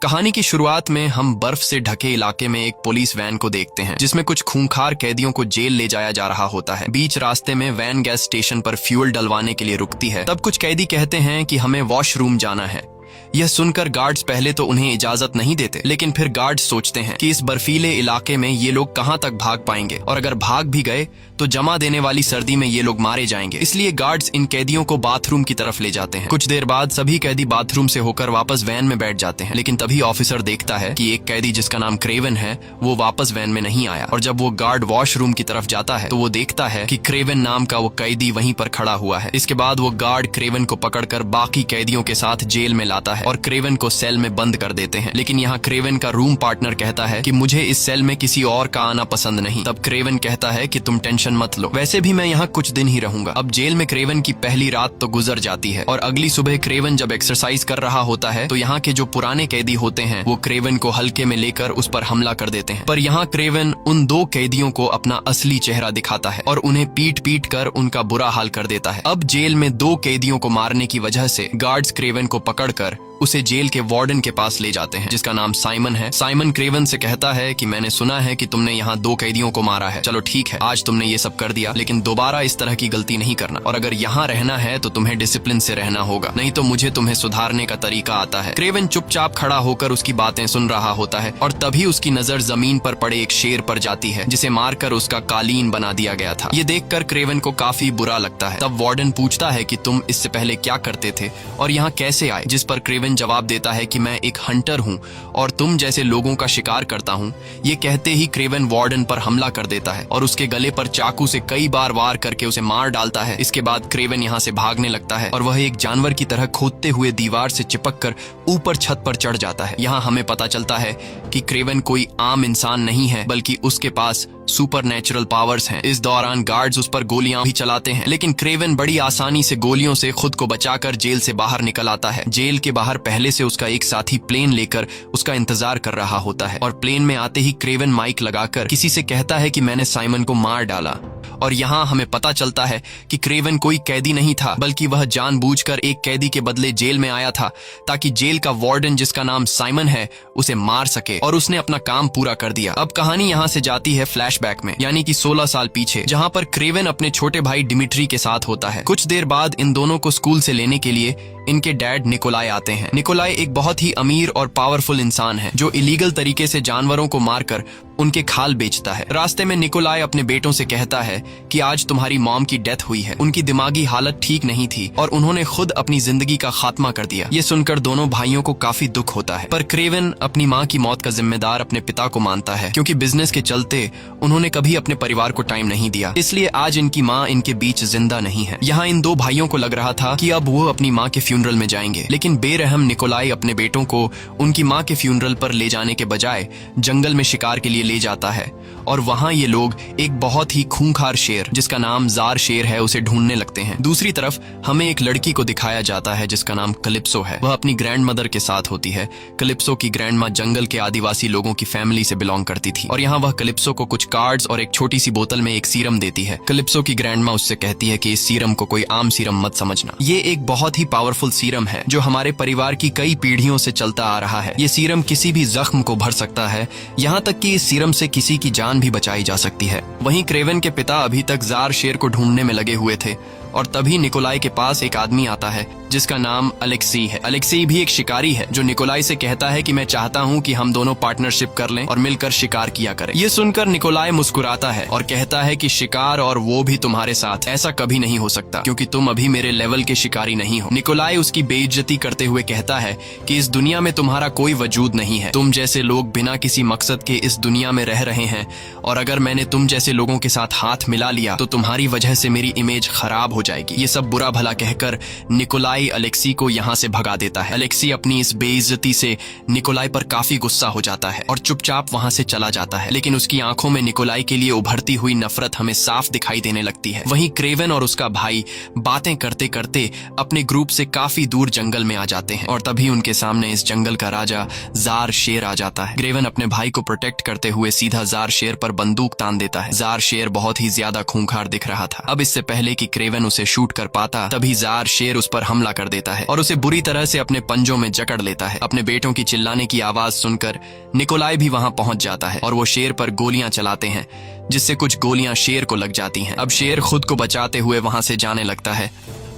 कहानी की शुरुआत में हम बर्फ से ढके इलाके में एक पुलिस वैन को देखते हैं जिसमें कुछ खूंखार कैदियों को जेल ले जाया जा रहा होता है। बीच रास्ते में वैन गैस स्टेशन पर फ्यूल डलवाने के लिए रुकती है। तब कुछ कैदी कहते हैं कि हमें वॉशरूम जाना है। यह सुनकर गार्ड्स पहले तो उन्हें इजाजत नहीं देते, लेकिन फिर गार्ड्स सोचते हैं कि इस बर्फीले इलाके में ये लोग कहां तक भाग पाएंगे और अगर भाग भी गए तो जमा देने वाली सर्दी में ये लोग मारे जाएंगे। इसलिए गार्ड्स इन कैदियों को बाथरूम की तरफ ले जाते हैं। कुछ देर बाद सभी कैदी बाथरूम से होकर वापस वैन में बैठ जाते हैं, लेकिन तभी ऑफिसर देखता है कि एक कैदी जिसका नाम क्रेवन है वो वापस वैन में नहीं आया। और जब वो गार्ड वॉशरूम की तरफ जाता है तो वो देखता है कि क्रेवन नाम का वो कैदी वहीं पर खड़ा हुआ है। इसके बाद वो गार्ड क्रेवन को पकड़कर बाकी कैदियों के साथ जेल में लाता है और क्रेवन को सेल में बंद कर देते हैं। लेकिन यहाँ क्रेवन का रूम पार्टनर कहता है कि मुझे इस सेल में किसी और का आना पसंद नहीं। तब क्रेवन कहता है कि तुम टेंशन मत लो, वैसे भी मैं यहाँ कुछ दिन ही रहूंगा। अब जेल में क्रेवन की पहली रात तो गुजर जाती है और अगली सुबह क्रेवन जब एक्सरसाइज कर रहा होता है तो यहाँ के जो पुराने कैदी होते हैं वो क्रेवन को हल्के में लेकर उस पर हमला कर देते हैं। पर यहाँ क्रेवन उन दो कैदियों को अपना असली चेहरा दिखाता है और उन्हें पीट पीट कर उनका बुरा हाल कर देता है। अब जेल में दो कैदियों को मारने की वजह से गार्ड्स क्रेवन को पकड़कर उसे जेल के वार्डन के पास ले जाते हैं जिसका नाम साइमन है। साइमन क्रेवन से कहता है कि मैंने सुना है कि तुमने यहाँ दो कैदियों को मारा है। चलो ठीक है, आज तुमने ये सब कर दिया, लेकिन दोबारा इस तरह की गलती नहीं करना और अगर यहाँ रहना है तो तुम्हें डिसिप्लिन से रहना होगा, नहीं तो मुझे तुम्हें सुधारने का तरीका आता है। क्रेवन चुपचाप खड़ा होकर उसकी बातें सुन रहा होता है और तभी उसकी नजर जमीन पर पड़े एक शेर पर जाती है जिसे मारकर उसका कालीन बना दिया गया था। ये देखकर क्रेवन को काफी बुरा लगता है। तब वार्डन पूछता है कि तुम इससे पहले क्या करते थे और यहाँ कैसे आए, जिस पर क्रेवन जवाब देता है कि मैं एक हंटर हूँ और तुम जैसे लोगों का शिकार करता हूँ। ये कहते ही क्रेवन वार्डन पर हमला कर देता है और उसके गले पर चाकू से कई बार वार करके उसे मार डालता है। इसके बाद क्रेवन यहाँ से भागने लगता है और वह एक जानवर की तरह खोदते हुए दीवार से चिपककर ऊपर छत पर चढ़ जाता है। यहाँ हमें पता चलता है कि क्रेवन कोई आम इंसान नहीं है, बल्कि उसके पास सुपर नेचुरल पावर्स हैं। इस दौरान गार्ड्स उस पर गोलियां भी चलाते हैं, लेकिन क्रेवन बड़ी आसानी से गोलियों से खुद को बचाकर जेल से बाहर निकल आता है। जेल के बाहर पहले से उसका एक साथी प्लेन लेकर उसका इंतजार कर रहा होता है और प्लेन में आते ही क्रेवन माइक लगाकर किसी से कहता है कि मैंने साइमन को मार डाला। और यहाँ हमें पता चलता है कि क्रेवन कोई कैदी नहीं था, बल्कि वह जानबूझकर एक कैदी के बदले जेल में आया था ताकि जेल का वार्डन जिसका नाम साइमन है उसे मार सके, और उसने अपना काम पूरा कर दिया। अब कहानी यहाँ से जाती है फ्लैशबैक में, यानी कि 16 साल पीछे, जहाँ पर क्रेवन अपने छोटे भाई डिमिट्री के साथ होता है। कुछ देर बाद इन दोनों को स्कूल से लेने के लिए इनके डैड निकोलाई आते हैं। निकोलाई एक बहुत ही अमीर और पावरफुल इंसान है जो इलीगल तरीके से जानवरों को मारकर उनके खाल बेचता है। रास्ते में निकोलाई अपने बेटों से कहता है कि आज तुम्हारी मॉम की डेथ हुई है। उनकी दिमागी हालत ठीक नहीं थी और उन्होंने खुद अपनी जिंदगी का खात्मा कर दिया। ये सुनकर दोनों भाइयों को काफी दुख होता है, पर क्रेवन अपनी माँ की मौत का जिम्मेदार अपने पिता को मानता है, क्योंकि बिजनेस के चलते उन्होंने कभी अपने परिवार को टाइम नहीं दिया। इसलिए आज इनकी माँ इनके बीच जिंदा नहीं है। यहाँ इन दो भाइयों को लग रहा था कि अब वो अपनी माँ के फ्यूनरल में जाएंगे, लेकिन बेरहम निकोलाई अपने बेटों को उनकी माँ के फ्यूनरल पर ले जाने के बजाय जंगल में शिकार के लिए ले जाता है और वहां ये लोग एक बहुत ही खूंखार शेर जिसका नाम जार शेर है उसे ढूंढने लगते हैं। दूसरी तरफ हमें एक लड़की को दिखाया जाता है जिसका नाम कलिप्सो है। वह अपनी ग्रैंड मदर के साथ होती है। कलिप्सो की ग्रैंड माँ जंगल के आदिवासी लोगों की फैमिली से बिलोंग करती थी और यहाँ वह कलिप्सो को कुछ कार्ड्स और एक छोटी सी बोतल में एक सीरम देती है। कलिप्सो की ग्रैंड माँ उससे कहती है कि इस सीरम को कोई आम सीरम मत समझना, ये एक बहुत ही पावरफुल सीरम है जो हमारे परिवार की कई पीढ़ियों से चलता आ रहा है। ये सीरम किसी भी जख्म को भर सकता है, यहाँ तक कि इस सीरम से किसी की जान भी बचाई जा सकती है। वहीं क्रेवन के पिता अभी तक जार शेर को ढूंढने में लगे हुए थे और तभी निकोलाई के पास एक आदमी आता है जिसका नाम अलेक्सी है। अलेक्सी भी एक शिकारी है जो निकोलाई से कहता है कि मैं चाहता हूँ कि हम दोनों पार्टनरशिप कर लें और मिलकर शिकार किया करें। ये सुनकर निकोलाई मुस्कुराता है और कहता है कि शिकार और वो भी तुम्हारे साथ, ऐसा कभी नहीं हो सकता क्योंकि तुम अभी मेरे लेवल के शिकारी नहीं हो। निकोलाई उसकी बेइज्जती करते हुए कहता है कि इस दुनिया में तुम्हारा कोई वजूद नहीं है। तुम जैसे लोग बिना किसी मकसद के इस दुनिया में रह रहे हैं और अगर मैंने तुम जैसे लोगों के साथ हाथ मिला लिया तो तुम्हारी वजह से मेरी इमेज खराब हो जाएगी। ये सब बुरा भला कहकर निकोलाई अलेक्सी को यहाँ से भगा देता है। अलेक्सी अपनी इस बेइज्जती से निकोलाई पर काफी गुस्सा हो जाता है और चुपचाप वहाँ से चला जाता है, लेकिन उसकी आंखों में निकोलाई के लिए उभरती हुई नफरत हमें साफ दिखाई देने लगती है। वहीं क्रेवन और उसका भाई बातें करते करते अपने ग्रुप से काफी दूर जंगल में आ जाते हैं और तभी उनके सामने इस जंगल का राजा जार शेर आ जाता है। क्रेवन अपने भाई को प्रोटेक्ट करते हुए सीधा जार शेर पर बंदूक तान देता है। जार शेर बहुत ही ज्यादा खूंखार दिख रहा था। अब इससे पहले कि क्रेवन उसे शूट कर पाता तभी जार शेर उस पर हमला कर देता है और उसे बुरी तरह से अपने पंजों में जकड़ लेता है। अपने बेटों की चिल्लाने की आवाज सुनकर निकोलाई भी वहां पहुंच जाता है और वो शेर पर गोलियां चलाते हैं, जिससे कुछ गोलियां शेर को लग जाती हैं। अब शेर खुद को बचाते हुए वहां से जाने लगता है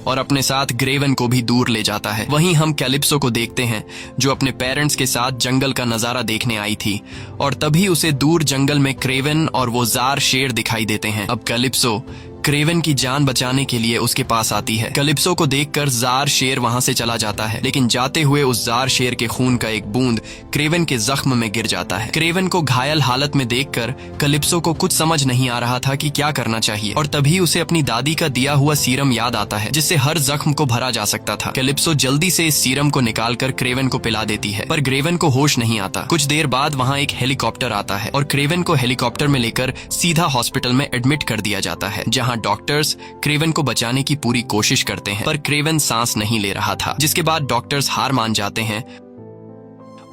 और अपने साथ ग्रेवन को भी दूर ले जाता है। वहीं हम कैलिप्सो को देखते हैं जो अपने पेरेंट्स के साथ जंगल का नजारा देखने आई थी और तभी उसे दूर जंगल में क्रेवन और वो जार शेर दिखाई देते हैं। अब कैलिप्सो क्रेवन की जान बचाने के लिए उसके पास आती है। कैलिप्सो को देखकर जार शेर वहां से चला जाता है, लेकिन जाते हुए उस जार शेर के खून का एक बूंद क्रेवन के जख्म में गिर जाता है। क्रेवन को घायल हालत में देखकर कैलिप्सो को कुछ समझ नहीं आ रहा था कि क्या करना चाहिए और तभी उसे अपनी दादी का दिया हुआ सीरम याद आता है जिससे हर जख्म को भरा जा सकता था। कैलिप्सो जल्दी से इस सीरम को निकालकर क्रेवन को पिला देती है, पर क्रेवन को होश नहीं आता। कुछ देर बाद वहाँ एक हेलीकॉप्टर आता है और क्रेवन को हेलीकॉप्टर में लेकर सीधा हॉस्पिटल में एडमिट कर दिया जाता है, जहाँ डॉक्टर्स क्रेवन को बचाने की पूरी कोशिश करते हैं, पर क्रेवन सांस नहीं ले रहा था। जिसके बाद डॉक्टर्स हार मान जाते हैं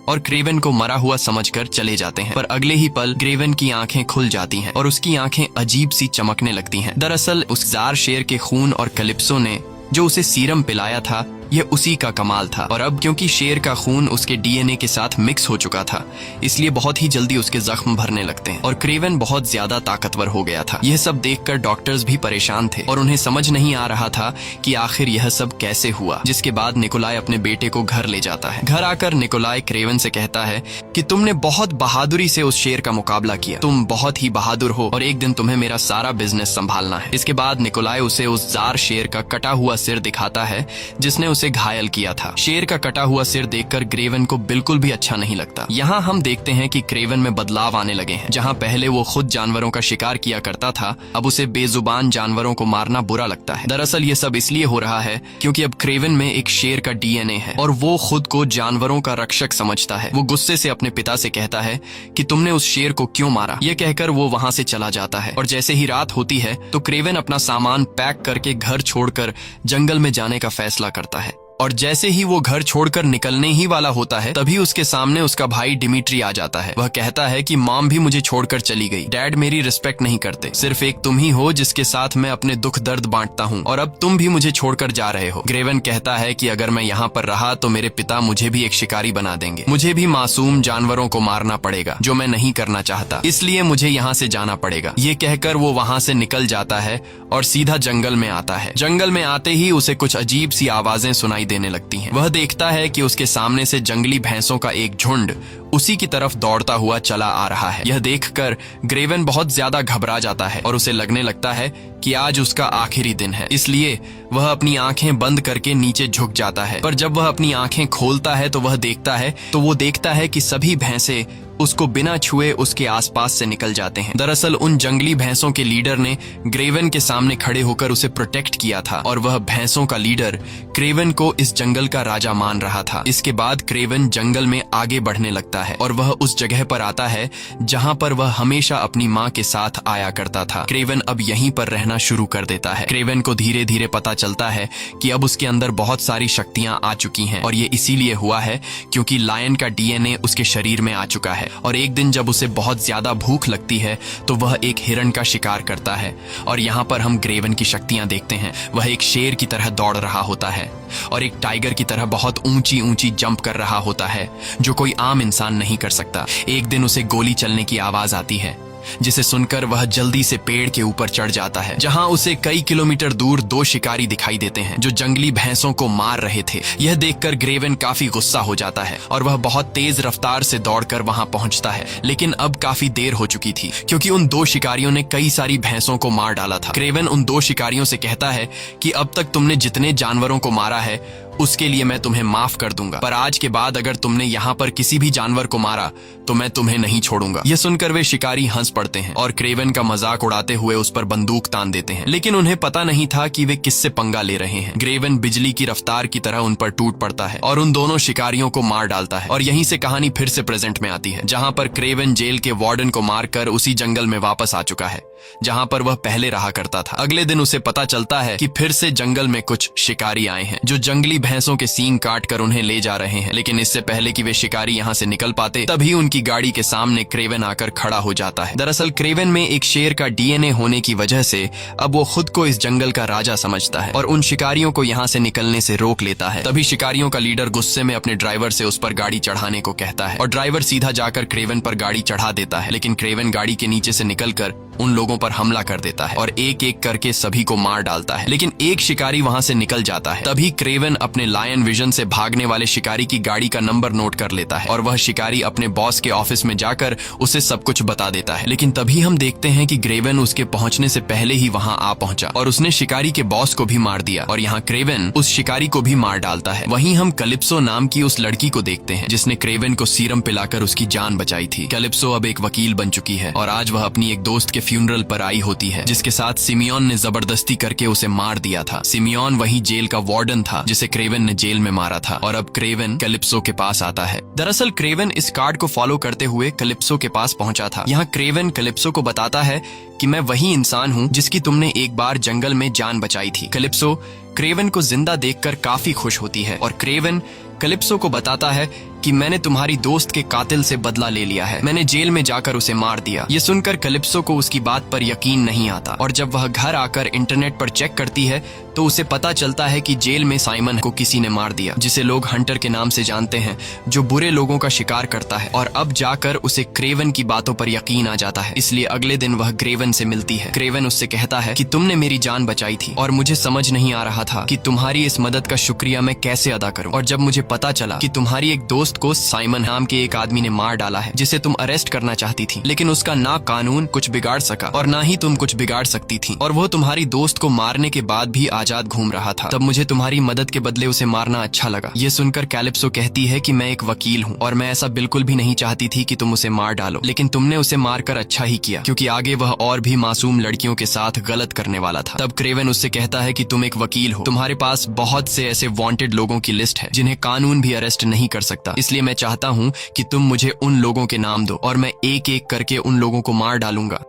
और क्रेवन को मरा हुआ समझकर चले जाते हैं। पर अगले ही पल क्रेवन की आंखें खुल जाती हैं और उसकी आंखें अजीब सी चमकने लगती हैं। दरअसल उस जार शेर के खून और कैलिप्सो ने जो उसे सीरम पिलाया था यह उसी का कमाल था। और अब क्योंकि शेर का खून उसके डीएनए के साथ मिक्स हो चुका था, इसलिए बहुत ही जल्दी उसके जख्म भरने लगते हैं और क्रेवन बहुत ज्यादा ताकतवर हो गया था। यह सब देखकर डॉक्टर्स भी परेशान थे और उन्हें समझ नहीं आ रहा था कि आखिर यह सब कैसे हुआ। जिसके बाद निकोलाई अपने बेटे को घर ले जाता है। घर आकर निकोलाई क्रेवन से कहता है कि तुमने बहुत बहादुरी से उस शेर का मुकाबला किया, तुम बहुत ही बहादुर हो और एक दिन तुम्हें मेरा सारा बिजनेस संभालना है। इसके बाद निकोलाई उसे उस जार शेर का कटा हुआ सिर दिखाता है जिसने उसे घायल किया था। शेर का कटा हुआ सिर देखकर क्रेवन को बिल्कुल भी अच्छा नहीं लगता। यहाँ हम देखते हैं कि क्रेवन में बदलाव आने लगे हैं। जहाँ पहले वो खुद जानवरों का शिकार किया करता था, अब उसे बेजुबान जानवरों को मारना बुरा लगता है। दरअसल ये सब इसलिए हो रहा है क्योंकि अब क्रेवन में एक शेर का डीएनए है और वो खुद को जानवरों का रक्षक समझता है। वो गुस्से से अपने पिता से कहता है कि तुमने उस शेर को क्यों मारा। ये कहकर वो वहाँ से चला जाता है और जैसे ही रात होती है तो क्रेवन अपना सामान पैक करके घर छोड़कर जंगल में जाने का फैसला करता है। और जैसे ही वो घर छोड़कर निकलने ही वाला होता है तभी उसके सामने उसका भाई डिमिट्री आ जाता है। वह कहता है कि मॉम भी मुझे छोड़कर चली गई, डैड मेरी रिस्पेक्ट नहीं करते, सिर्फ एक तुम ही हो जिसके साथ मैं अपने दुख दर्द बांटता हूँ और अब तुम भी मुझे छोड़कर जा रहे हो। क्रेवन कहता है कि अगर मैं यहाँ पर रहा तो मेरे पिता मुझे भी एक शिकारी बना देंगे, मुझे भी मासूम जानवरों को मारना पड़ेगा जो मैं नहीं करना चाहता, इसलिए मुझे यहाँ से जाना पड़ेगा। ये कहकर वो वहाँ से निकल जाता है और सीधा जंगल में आता है। जंगल में आते ही उसे कुछ अजीब सी आवाजें सुनाई देने लगती हैं। वह देखता है कि उसके सामने से जंगली भैंसों का एक झुंड उसी की तरफ दौड़ता हुआ चला आ रहा है। यह देखकर क्रेवन बहुत ज्यादा घबरा जाता है और उसे लगने लगता है कि आज उसका आखिरी दिन है, इसलिए वह अपनी आंखें बंद करके नीचे झुक जाता है। पर जब वह अपनी आंखें खोलता है तो वह देखता है कि सभी भैंसे उसको बिना छुए उसके आसपास से निकल जाते हैं। दरअसल उन जंगली भैंसों के लीडर ने क्रेवन के सामने खड़े होकर उसे प्रोटेक्ट किया था और वह भैंसों का लीडर क्रेवन को इस जंगल का राजा मान रहा था। इसके बाद क्रेवन जंगल में आगे बढ़ने लगता है और वह उस जगह पर आता है जहाँ पर वह हमेशा अपनी माँ के साथ आया करता था। क्रेवन अब यहीं पर रहना शुरू कर देता है। क्रेवन को धीरे धीरे पता चलता है कि अब उसके अंदर बहुत सारी शक्तियां आ चुकी हैं और ये इसीलिए हुआ है क्योंकि लायन का डीएनए उसके शरीर में आ चुका है। और एक दिन जब उसे बहुत ज्यादा भूख लगती है तो वह एक हिरण का शिकार करता है और यहाँ पर हम क्रेवन की शक्तियां देखते हैं। वह एक शेर की तरह दौड़ रहा होता है और एक टाइगर की तरह बहुत ऊंची ऊंची जंप कर रहा होता है जो कोई आम इंसान नहीं कर सकता। एक दिन उसे गोली चलने की आवाज आती है जिसे सुनकर वह जल्दी से पेड़ के ऊपर चढ़ जाता है, जहां उसे कई किलोमीटर दूर दो शिकारी दिखाई देते हैं जो जंगली भैंसों को मार रहे थे। यह देखकर क्रेवन काफी गुस्सा हो जाता है और वह बहुत तेज रफ्तार से दौड़कर वहां पहुंचता है, लेकिन अब काफी देर हो चुकी थी क्योंकि उन दो शिकारियों ने कई सारी भैंसों को मार डाला था। क्रेवन उन दो शिकारियों से कहता है कि अब तक तुमने जितने जानवरों को मारा है उसके लिए मैं तुम्हें माफ कर दूंगा, पर आज के बाद अगर तुमने यहाँ पर किसी भी जानवर को मारा तो मैं तुम्हें नहीं छोड़ूंगा। यह सुनकर वे शिकारी हंस पड़ते हैं और क्रेवन का मजाक उड़ाते हुए उस पर बंदूक तान देते हैं, लेकिन उन्हें पता नहीं था कि वे किससे पंगा ले रहे हैं। क्रेवन बिजली की रफ्तार की तरह उन पर टूट पड़ता है और उन दोनों शिकारियों को मार डालता है। और यहीं से कहानी फिर से प्रेजेंट में आती है, जहाँ पर क्रेवन जेल के वार्डन को मारकर उसी जंगल में वापस आ चुका है जहाँ पर वह पहले रहा करता था। अगले दिन उसे पता चलता है कि फिर से जंगल में कुछ शिकारी आए हैं जो जंगली भैंसों के सींग काट कर उन्हें ले जा रहे हैं। लेकिन इससे पहले कि वे शिकारी यहाँ से निकल पाते, तभी उनकी गाड़ी के सामने क्रेवन आकर खड़ा हो जाता है। दरअसल क्रेवन में एक शेर का डीएनए होने की वजह से अब वो खुद को इस जंगल का राजा समझता है और उन शिकारियों को यहाँ से निकलने से रोक लेता है। तभी शिकारियों का लीडर गुस्से में अपने ड्राइवर से उस पर गाड़ी चढ़ाने को कहता है और ड्राइवर सीधा जाकर क्रेवन पर गाड़ी चढ़ा देता है। लेकिन क्रेवन गाड़ी के नीचे से निकलकर उन लोगों पर हमला कर देता है और एक एक करके सभी को मार डालता है। लेकिन एक शिकारी वहां से निकल जाता है। तभी क्रेवन अपने लायन विजन से भागने वाले शिकारी की गाड़ी का नंबर नोट कर लेता है और वह शिकारी अपने बॉस के ऑफिस में जाकर उसे सब कुछ बता देता है। लेकिन तभी हम देखते हैं कि क्रेवन उसके पहुंचने से पहले ही वहां आ पहुंचा और उसने शिकारी के बॉस को भी मार दिया और यहाँ क्रेवन उस शिकारी को भी मार डालता है। वहीं हम कैलिप्सो नाम की उस लड़की को देखते हैं जिसने क्रेवन को सीरम पिलाकर उसकी जान बचाई थी। कैलिप्सो अब एक वकील बन चुकी है और आज वह अपनी एक दोस्त के फ्यूनरल पर आई होती है जिसके साथ सिमियोन ने जबरदस्ती करके उसे मार दिया था। सिमियोन वही जेल का वार्डन था जिसे क्रेवन ने जेल में मारा था और अब क्रेवन कैलिप्सो के पास आता है। दरअसल क्रेवन इस कार्ड को फॉलो करते हुए कैलिप्सो के पास पहुंचा था। यहाँ क्रेवन कैलिप्सो को बताता है कि मैं वही इंसान हूँ जिसकी तुमने एक बार जंगल में जान बचाई थी। कैलिप्सो क्रेवन को जिंदा देखकर काफी खुश होती है और क्रेवन कैलिप्सो को बताता है कि मैंने तुम्हारी दोस्त के कातिल से बदला ले लिया है, मैंने जेल में जाकर उसे मार दिया। ये सुनकर कैलिप्सो को उसकी बात पर यकीन नहीं आता और जब वह घर आकर इंटरनेट पर चेक करती है तो उसे पता चलता है कि जेल में साइमन को किसी ने मार दिया, जिसे लोग हंटर के नाम से जानते हैं, जो बुरे लोगों का शिकार करता है। और अब जाकर उसे क्रेवन की बातों पर यकीन आ जाता है, इसलिए अगले दिन वह क्रेवन से मिलती है। क्रेवन उससे कहता है कि तुमने मेरी जान बचाई थी और मुझे समझ नहीं आ रहा था कि तुम्हारी इस मदद का शुक्रिया मैं कैसे अदा करूं। और जब मुझे पता चला कि तुम्हारी एक दोस्त को साइमन नाम के एक आदमी ने मार डाला है जिसे तुम अरेस्ट करना चाहती थी, लेकिन उसका ना कानून कुछ बिगाड़ सका और ना ही तुम कुछ बिगाड़ सकती थी, और वो तुम्हारी दोस्त को मारने के बाद भी आजाद घूम रहा था, तब मुझे तुम्हारी मदद के बदले उसे मारना अच्छा लगा। ये सुनकर कैलिप्सो कहती है कि मैं एक वकील हूँ और मैं ऐसा बिल्कुल भी नहीं चाहती थी कि तुम उसे मार डालो, लेकिन तुमने उसे मारकर अच्छा ही किया, क्योंकि आगे वह और भी मासूम लड़कियों के साथ गलत करने वाला था। तब क्रेवन उससे कहता है कि तुम एक वकील हो, तुम्हारे पास बहुत से ऐसे वांटेड लोगों की लिस्ट है जिन्हें कानून भी अरेस्ट नहीं कर सकता, इसलिए मैं चाहता हूँ कि तुम मुझे उन लोगों के नाम दो और मैं एक एक करके उन लोगों को मार डालूंगा।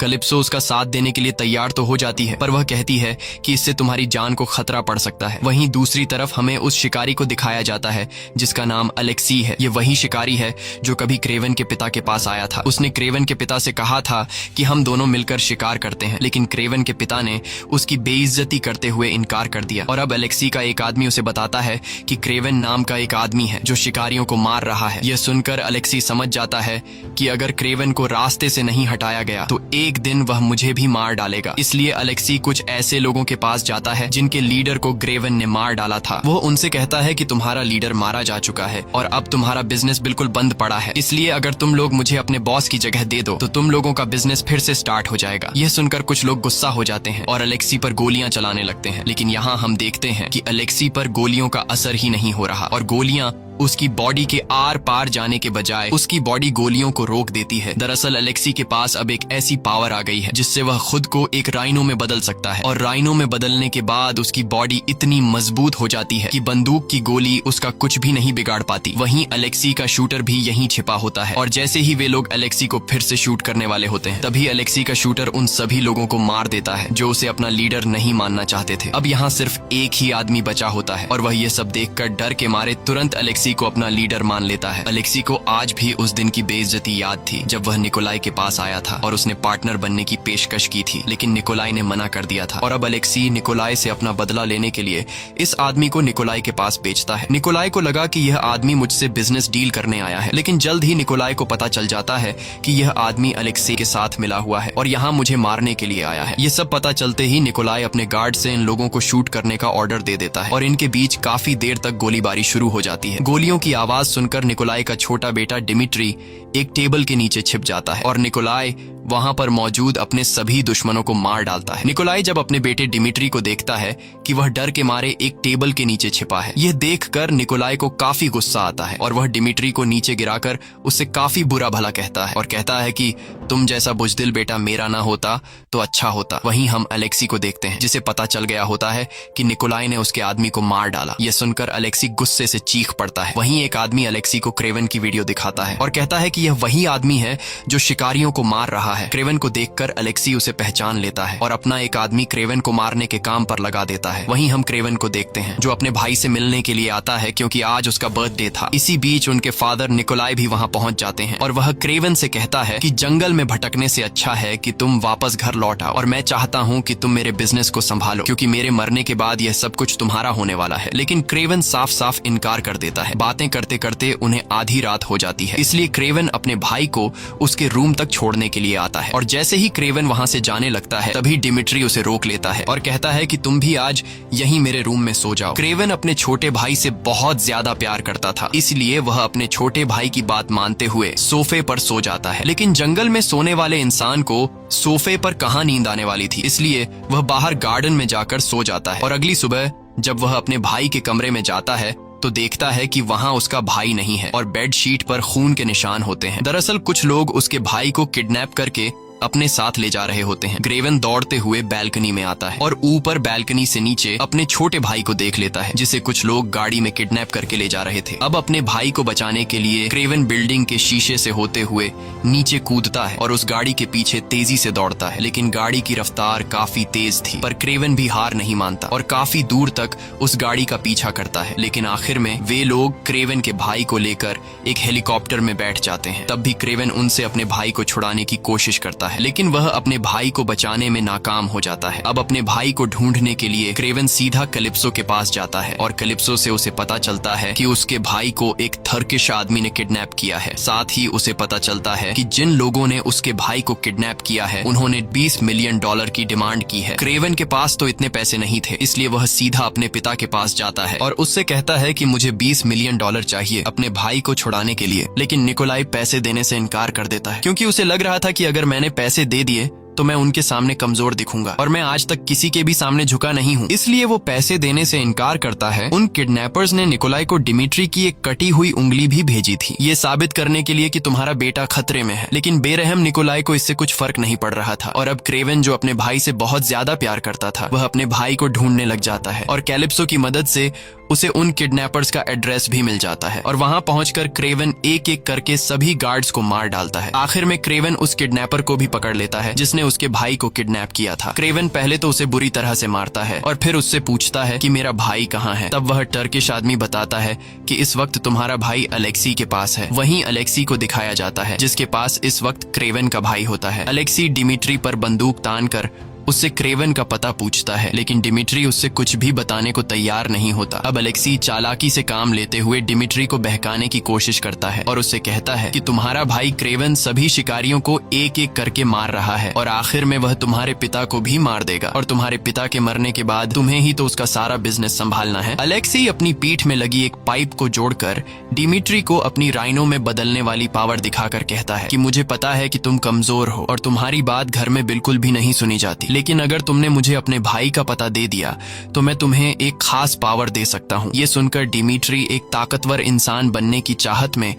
कैलिप्सो उसका साथ देने के लिए तैयार तो हो जाती है, पर वह कहती है कि इससे तुम्हारी जान को खतरा पड़ सकता है। वहीं दूसरी तरफ हमें उस शिकारी को दिखाया जाता है जिसका नाम अलेक्सी है। ये वही शिकारी है जो कभी क्रेवन के पिता के पास आया था। उसने क्रेवन के पिता से कहा था कि हम दोनों मिलकर शिकार करते हैं, लेकिन क्रेवन के पिता ने उसकी बेइज्जती करते हुए इनकार कर दिया। और अब अलेक्सी का एक आदमी उसे बताता है कि क्रेवन नाम का एक आदमी है जो शिकारियों को मार रहा है। यह सुनकर अलेक्सी समझ जाता है कि अगर क्रेवन को रास्ते से नहीं हटाया गया तो एक दिन वह मुझे भी मार डालेगा। इसलिए अलेक्सी कुछ ऐसे लोगों के पास जाता है जिनके लीडर को क्रेवन ने मार डाला था। वो उनसे कहता है कि तुम्हारा लीडर मारा जा चुका है और अब तुम्हारा बिजनेस बिल्कुल बंद पड़ा है, इसलिए अगर तुम लोग मुझे अपने बॉस की जगह दे दो तो तुम लोगों का बिजनेस फिर से स्टार्ट हो जाएगा। यह सुनकर कुछ लोग गुस्सा हो जाते हैं और अलेक्सी पर गोलियां चलाने लगते हैं, लेकिन यहाँ हम देखते हैं कि अलेक्सी पर गोलियों का असर ही नहीं हो रहा और गोलियां उसकी बॉडी के आर पार जाने के बजाय उसकी बॉडी गोलियों को रोक देती है। दरअसल अलेक्सी के पास अब एक ऐसी पावर आ गई है जिससे वह खुद को एक राइनो में बदल सकता है, और राइनो में बदलने के बाद उसकी बॉडी इतनी मजबूत हो जाती है कि बंदूक की गोली उसका कुछ भी नहीं बिगाड़ पाती। वहीं अलेक्सी का शूटर भी यहीं छिपा होता है और जैसे ही वे लोग अलेक्सी को फिर से शूट करने वाले होते हैं तभी अलेक्सी का शूटर उन सभी लोगों को मार देता है जो उसे अपना लीडर नहीं मानना चाहते थे। अब यहाँ सिर्फ एक ही आदमी बचा होता है और वह ये सब देखकर डर के मारे तुरंत अलेक्सी को अपना लीडर मान लेता है। अलेक्सी को आज भी उस दिन की बेइज्जती याद थी जब वह निकोलाई के पास आया था और उसने पार्टनर बनने की पेशकश की थी, लेकिन निकोलाई ने मना कर दिया था। और अब अलेक्सी निकोलाई से अपना बदला लेने के लिए इस आदमी को निकोलाई के पास भेजता है। निकोलाई को लगा कि यह आदमी मुझसे बिजनेस डील करने आया है, लेकिन जल्द ही निकोलाई को पता चल जाता है कि यह आदमी अलेक्सी के साथ मिला हुआ है और यहाँ मुझे मारने के लिए आया है। ये सब पता चलते ही निकोलाई अपने गार्ड से इन लोगों को शूट करने का ऑर्डर दे देता है और इनके बीच काफी देर तक गोलीबारी शुरू हो जाती है। गोलियों की आवाज सुनकर निकोलाई का छोटा बेटा डिमिट्री एक टेबल के नीचे छिप जाता है और निकोलाई वहां पर मौजूद अपने सभी दुश्मनों को मार डालता है। निकोलाई जब अपने बेटे डिमिट्री को देखता है कि वह डर के मारे एक टेबल के नीचे छिपा है, यह देखकर निकोलाई को काफी गुस्सा आता है और वह डिमिट्री को नीचे गिराकर उससे काफी बुरा भला कहता है और कहता है कि तुम जैसा बुजदिल बेटा मेरा ना होता तो अच्छा होता। वहीं हम अलेक्सी को देखते हैं जिसे पता चल गया होता है कि निकोलाई ने उसके आदमी को मार डाला। यह सुनकर अलेक्सी गुस्से से चीख पड़ता जाता है। वहीं एक आदमी अलेक्सी को क्रेवन की वीडियो दिखाता है और कहता है कि यह वही आदमी है जो शिकारियों को मार रहा है। क्रेवन को देखकर अलेक्सी उसे पहचान लेता है और अपना एक आदमी क्रेवन को मारने के काम पर लगा देता है। वहीं हम क्रेवन को देखते हैं जो अपने भाई से मिलने के लिए आता है क्योंकि आज उसका बर्थडे था। इसी बीच उनके फादर निकोलाई भी वहाँ पहुँच जाते हैं और वह क्रेवन से कहता है कि जंगल में भटकने से अच्छा है कि तुम वापस घर लौट आओ और मैं चाहता हूँ कि तुम मेरे बिजनेस को संभालो क्योंकि मेरे मरने के बाद यह सब कुछ तुम्हारा होने वाला है। लेकिन क्रेवन साफ साफ इनकार कर देता है। बातें करते करते उन्हें आधी रात हो जाती है, इसलिए क्रेवन अपने भाई को उसके रूम तक छोड़ने के लिए आता है और जैसे ही क्रेवन वहाँ से जाने लगता है तभी डिमिट्री उसे रोक लेता है और कहता है कि तुम भी आज यहीं मेरे रूम में सो जाओ। क्रेवन अपने छोटे भाई से बहुत ज्यादा प्यार करता था, इसलिए वह अपने छोटे भाई की बात मानते हुए सोफे पर सो जाता है। लेकिन जंगल में सोने वाले इंसान को सोफे पर कहाँ नींद आने वाली थी, इसलिए वह बाहर गार्डन में जाकर सो जाता है और अगली सुबह जब वह अपने भाई के कमरे में जाता है तो देखता है कि वहाँ उसका भाई नहीं है और बेडशीट पर खून के निशान होते हैं। दरअसल कुछ लोग उसके भाई को किडनैप करके अपने साथ ले जा रहे होते हैं। क्रेवन दौड़ते हुए बैल्कनी में आता है और ऊपर बैल्कनी से नीचे अपने छोटे भाई को देख लेता है जिसे कुछ लोग गाड़ी में किडनैप करके ले जा रहे थे। अब अपने भाई को बचाने के लिए क्रेवन बिल्डिंग के शीशे से होते हुए नीचे कूदता है और उस गाड़ी के पीछे तेजी से दौड़ता है। लेकिन गाड़ी की रफ्तार काफी तेज थी, पर क्रेवन भी हार नहीं मानता और काफी दूर तक उस गाड़ी का पीछा करता है। लेकिन आखिर में वे लोग क्रेवन के भाई को लेकर एक हेलीकॉप्टर में बैठ जाते हैं। तब भी क्रेवन उनसे अपने भाई को छुड़ाने की कोशिश करता है, लेकिन वह अपने भाई को बचाने में नाकाम हो जाता है। अब अपने भाई को ढूंढने के लिए क्रेवन सीधा कैलिप्सो के पास जाता है और कैलिप्सो से उसे पता चलता है कि उसके भाई को एक टर्किश आदमी ने किडनैप किया है। साथ ही उसे पता चलता है कि जिन लोगों ने उसके भाई को किडनैप किया है उन्होंने $20 मिलियन की डिमांड की है। क्रेवन के पास तो इतने पैसे नहीं थे, इसलिए वह सीधा अपने पिता के पास जाता है और उससे कहता है कि मुझे $20 मिलियन चाहिए अपने भाई को छुड़ाने के लिए। लेकिन निकोलाई पैसे देने से इनकार कर देता है क्योंकि उसे लग रहा था कि अगर मैंने पैसे दे दिए तो मैं उनके सामने कमजोर दिखूंगा और मैं आज तक किसी के भी सामने झुका नहीं हूँ, इसलिए वो पैसे देने से इनकार करता है। उन किडनैपर्स ने निकोलाई को डिमिट्री की एक कटी हुई उंगली भी भेजी थी, ये साबित करने के लिए कि तुम्हारा बेटा खतरे में है। लेकिन बेरहम निकोलाई को इससे कुछ फर्क नहीं पड़ रहा था और अब क्रेवन जो अपने भाई से बहुत ज्यादा प्यार करता था वह अपने भाई को ढूंढने लग जाता है और कैलिप्सो की मदद से उसे उन किडनैपर्स का एड्रेस भी मिल जाता है और वहां पहुंचकर क्रेवन एक एक करके सभी गार्ड्स को मार डालता है। आखिर में क्रेवन उस किडनैपर को भी पकड़ लेता है जिसने उसके भाई को किडनैप किया था। क्रेवन पहले तो उसे बुरी तरह से मारता है और फिर उससे पूछता है कि मेरा भाई कहाँ है। तब वह टर्किश आदमी बताता है कि इस वक्त तुम्हारा भाई अलेक्सी के पास है। वहीं अलेक्सी को दिखाया जाता है जिसके पास इस वक्त क्रेवन का भाई होता है। अलेक्सी डिमिट्री पर बंदूक तान कर उससे क्रेवन का पता पूछता है, लेकिन डिमिट्री उससे कुछ भी बताने को तैयार नहीं होता। अब अलेक्सी चालाकी से काम लेते हुए डिमिट्री को बहकाने की कोशिश करता है और उससे कहता है कि तुम्हारा भाई क्रेवन सभी शिकारियों को एक एक करके मार रहा है और आखिर में वह तुम्हारे पिता को भी मार देगा और तुम्हारे पिता के मरने के बाद तुम्हें ही तो उसका सारा बिजनेस संभालना है। अलेक्सी अपनी पीठ में लगी एक पाइप को जोड़कर डिमिट्री को अपनी राइनो में बदलने वाली पावर दिखाकर कहता है कि मुझे पता है कि तुम कमजोर हो और तुम्हारी बात घर में बिल्कुल भी नहीं सुनी जाती, लेकिन अगर तुमने मुझे अपने भाई का पता दे दिया तो मैं तुम्हें एक खास पावर दे सकता हूँ। ये सुनकर डिमिट्री एक ताकतवर इंसान बनने की चाहत में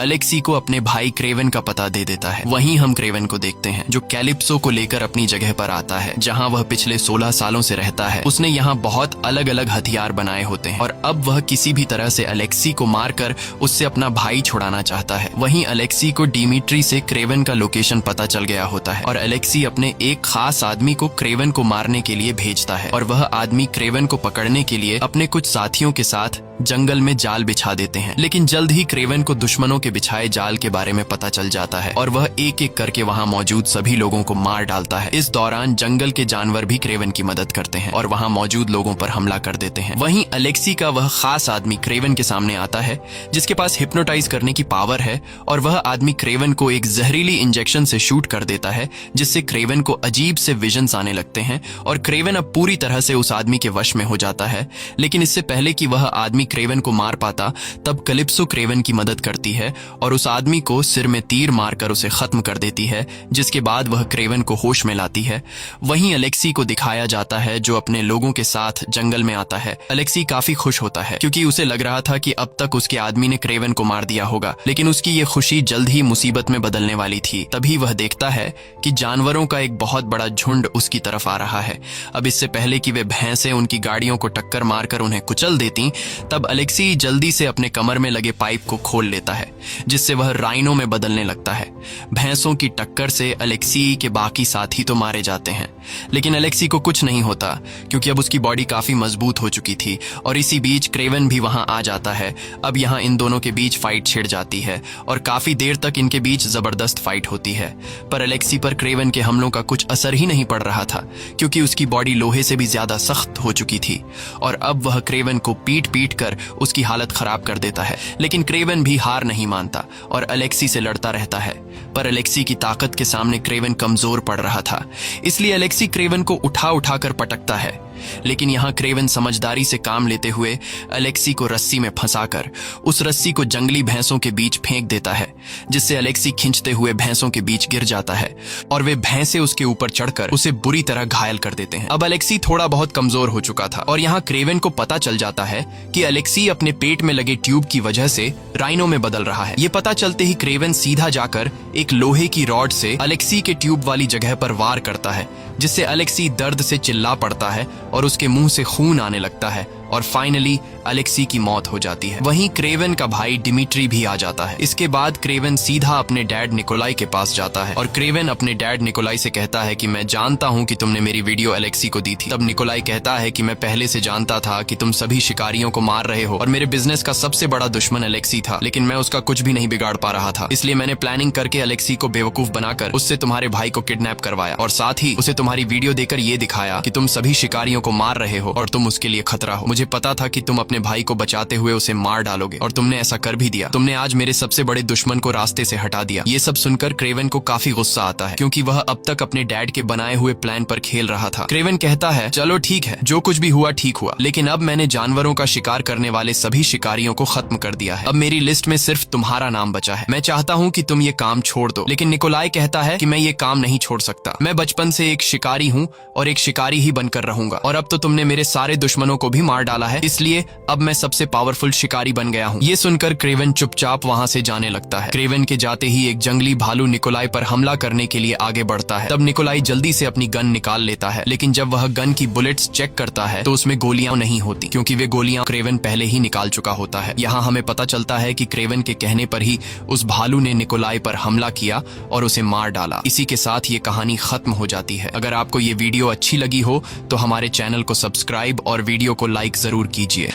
अलेक्सी को अपने भाई क्रेवन का पता दे देता है। वहीं हम क्रेवन को देखते हैं जो कैलिप्सो को लेकर अपनी जगह पर आता है जहां वह पिछले 16 सालों से रहता है। उसने यहाँ बहुत अलग अलग हथियार बनाए होते हैं और अब वह किसी भी तरह से अलेक्सी को मारकर उससे अपना भाई छुड़ाना चाहता है। वहीं अलेक्सी को डिमिट्री से क्रेवन का लोकेशन पता चल गया होता है और अलेक्सी अपने एक खास आदमी को क्रेवन को मारने के लिए भेजता है और वह आदमी क्रेवन को पकड़ने के लिए अपने कुछ साथियों के साथ जंगल में जाल बिछा देते हैं। लेकिन जल्द ही क्रेवन को दुश्मनों के बिछाए जाल के बारे में पता चल जाता है और वह एक एक करके वहां मौजूद सभी लोगों को मार डालता है। इस दौरान जंगल के जानवर भी क्रेवन की मदद करते हैं और वहां मौजूद लोगों पर हमला कर देते हैं। वहीं अलेक्सी का वह खास आदमी क्रेवन के सामने आता है जिसके पास हिप्नोटाइज करने की पावर है और वह आदमी क्रेवन को एक जहरीली इंजेक्शन से शूट कर देता है जिससे क्रेवन को अजीब से विजन्स आने लगते हैं और क्रेवन अब पूरी तरह से उस आदमी के वश में हो जाता है। लेकिन इससे पहले कि वह आदमी क्रेवन को मार पाता तब कैलिप्सो क्रेवन की मदद करती है और उस आदमी को सिर में तीर मारकर उसे खत्म कर देती है, जिसके बाद वह क्रेवन को होश में लाती है। वहीं अलेक्सी को दिखाया जाता है जो अपने लोगों के साथ जंगल में आता है। अलेक्सी काफी खुश होता है क्योंकि उसे लग रहा था कि अब तक उसके आदमी ने क्रेवन को मार दिया होगा, लेकिन उसकी ये खुशी जल्द ही मुसीबत में बदलने वाली थी। तभी वह देखता है कि जानवरों का एक बहुत बड़ा झुंड उसकी तरफ आ रहा है। अब इससे पहले कि वे भैंसें उनकी गाड़ियों को टक्कर मारकर उन्हें कुचल देती, तब तब अलेक्सी जल्दी से अपने कमर में लगे पाइप को खोल लेता है, जिससे वह राइनो में बदलने लगता है। भैंसों की टक्कर से अलेक्सी के बाकी साथी तो मारे जाते हैं, लेकिन अलेक्सी को कुछ नहीं होता क्योंकि अब उसकी बॉडी काफी मजबूत हो चुकी थी। और इसी बीच क्रेवन भी वहां आ जाता है। अब यहाँ इन दोनों के बीच फाइट छिड़ जाती है और काफी देर तक इनके बीच जबरदस्त फाइट होती है। पर अलेक्सी पर क्रेवन के हमलों का कुछ असर ही नहीं पड़ रहा था क्योंकि उसकी बॉडी लोहे से भी ज्यादा सख्त हो चुकी थी और अब वह क्रेवन को पीट पीट कर उसकी हालत खराब कर देता है। लेकिन क्रेवन भी हार नहीं मानता और अलेक्सी से लड़ता रहता है। पर अलेक्सी की ताकत के सामने क्रेवन कमजोर पड़ रहा था, इसलिए अलेक्सी क्रेवन को उठा उठा कर पटकता है। लेकिन यहाँ क्रेवन समझदारी से काम लेते हुए अलेक्सी को रस्सी में फंसाकर उस रस्सी को जंगली भैंसों के बीच फेंक देता है, जिससे अलेक्सी खींचते हुए भैंसों के बीच गिर जाता है और वे भैंसे उसके ऊपर चढ़कर उसे बुरी तरह घायल कर देते हैं। अब अलेक्सी थोड़ा बहुत कमजोर हो चुका था और यहाँ क्रेवन को पता चल जाता है कि अलेक्सी अपने पेट में लगे ट्यूब की वजह से राइनो में बदल रहा है। ये पता चलते ही क्रेवन सीधा जाकर एक लोहे की रॉड से अलेक्सी के ट्यूब वाली जगह पर वार करता है, जिससे अलेक्सी दर्द से चिल्ला पड़ता है और उसके मुंह से खून आने लगता है और फाइनली अलेक्सी की मौत हो जाती है। वहीं क्रेवन का भाई डिमिट्री भी आ जाता है। इसके बाद क्रेवन सीधा अपने डैड निकोलाई के पास जाता है और क्रेवन अपने डैड निकोलाई से कहता है कि मैं जानता हूं कि तुमने मेरी वीडियो अलेक्सी को दी थी। तब निकोलाई कहता है कि मैं पहले से जानता था कि तुम सभी शिकारियों को मार रहे हो और मेरे बिजनेस का सबसे बड़ा दुश्मन अलेक्सी था, लेकिन मैं उसका कुछ भी नहीं बिगाड़ पा रहा था। इसलिए मैंने प्लानिंग करके अलेक्सी को बेवकूफ बनाकर उससे तुम्हारे भाई को किडनैप करवाया और साथ ही उसे तुम्हारी वीडियो देकर ये दिखाया कि तुम सभी शिकारियों को मार रहे हो और तुम उसके लिए खतरा हो। मुझे पता था कि तुम अपने भाई को बचाते हुए उसे मार डालोगे और तुमने ऐसा कर भी दिया। तुमने आज मेरे सबसे बड़े दुश्मन को रास्ते से हटा दिया। ये सब सुनकर क्रेवन को काफी गुस्सा आता है क्योंकि वह अब तक अपने डैड के बनाए हुए प्लान पर खेल रहा था। क्रेवन कहता है, चलो ठीक है, जो कुछ भी हुआ ठीक हुआ, लेकिन अब मैंने जानवरों का शिकार करने वाले सभी शिकारियों को खत्म कर दिया है। अब मेरी लिस्ट में सिर्फ तुम्हारा नाम बचा है। मैं चाहता हूँ कि तुम ये काम छोड़ दो। लेकिन निकोलाई कहता है कि मैं ये काम नहीं छोड़ सकता। मैं बचपन से एक शिकारी हूँ और एक शिकारी ही बनकर रहूंगा और अब तो तुमने मेरे सारे दुश्मनों को भी मार डाला है, इसलिए अब मैं सबसे पावरफुल शिकारी बन गया हूँ। ये सुनकर क्रेवन चुपचाप वहाँ से जाने लगता है। क्रेवन के जाते ही एक जंगली भालू निकोलाई पर हमला करने के लिए आगे बढ़ता है। तब निकोलाई जल्दी से अपनी गन निकाल लेता है, लेकिन जब वह गन की बुलेट्स चेक करता है तो उसमें गोलियां नहीं होती क्योंकि वे गोलियां क्रेवन पहले ही निकाल चुका होता है। यहाँ हमें पता चलता है कि क्रेवन के कहने पर ही उस भालू ने निकोलाई पर हमला किया और उसे मार डाला। इसी के साथ ये कहानी खत्म हो जाती है। अगर आपको ये वीडियो अच्छी लगी हो तो हमारे चैनल को सब्सक्राइब और वीडियो को लाइक जरूर कीजिए।